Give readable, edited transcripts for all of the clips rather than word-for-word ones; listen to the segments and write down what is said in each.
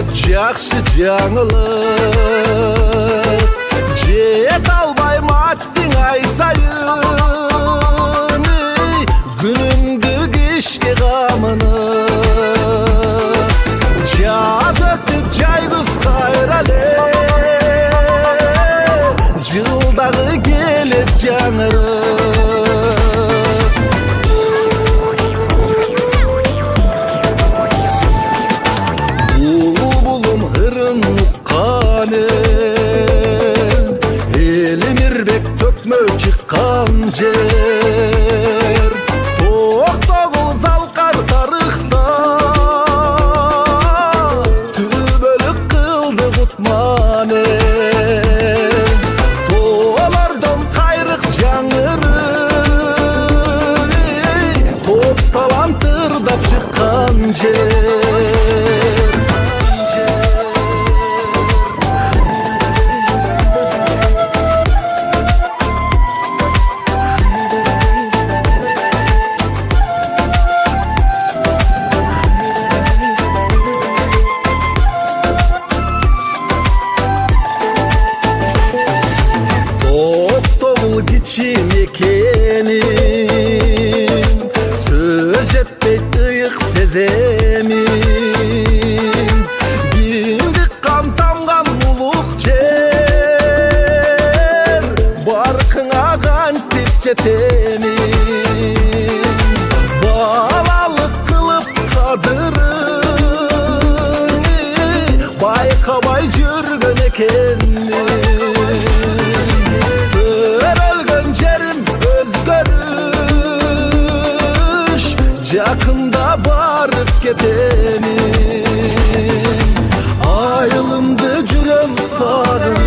деп жақшы жаңылып, жет албайм аттың ай сайын, күнімді кешке қамыны. Жаз өтіп жайғыз қайралы, жылдағы келіп жаңырып. Бұлбұлым ырын ұққан ел, мирбек төкмө шыққан жер. Тоқтағыл залқар тарихта, түбөлік қылды құтман ел. Толардан қайрық жаңыры, топ талантырдап шыққан жер. Кичим екенім, сөз жетпей тұйық сеземін. Кеңдік қамтамған мұлық жер, барқыңа қантып жетемін. Балалық қылып қадырын, байқабай жүрген екенмін. Жақында барып кетемін, айылымды жүрем сағынып.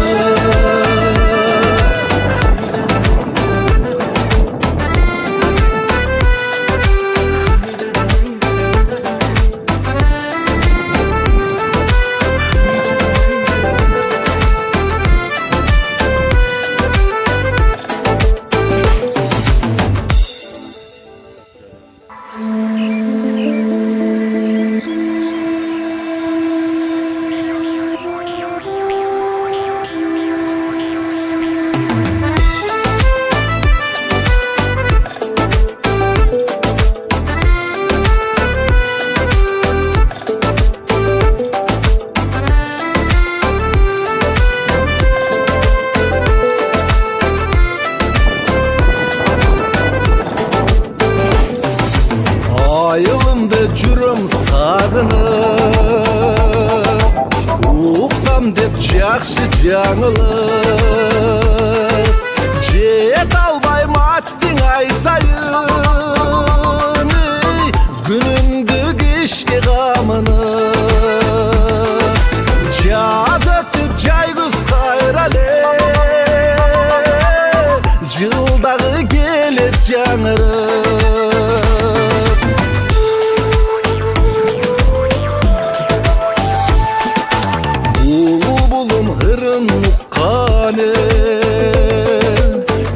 Айылымды жүрім сағынып, ұқсам деп жақшы жаңылып. Жет албайм аттың ай сайын, күнімді кешке қамыны. Жаз өтіп жайғыз қайралы, жылдағы келет жаңырып. Ырын ұққан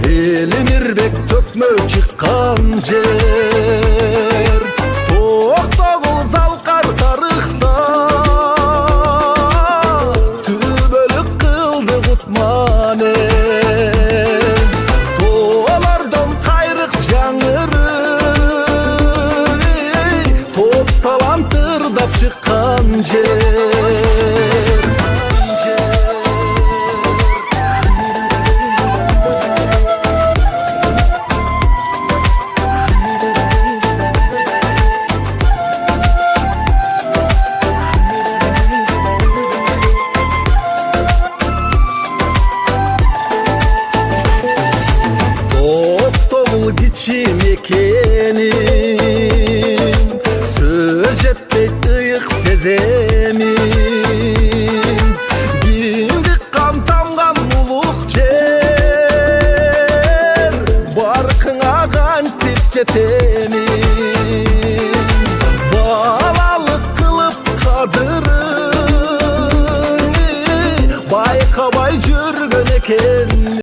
ел, мирбек төкмө шыққан жер. Тоқтағыл залқар тарихта, түбөлік қылды құтман ел. Толардан қайрық жаңыры, топ талантырдап шыққан жер. Кичим екенім, сөз жетпей тұйық сеземін. Кеңдік қамтамған мұлық жер, барқыңа қантып жетемін.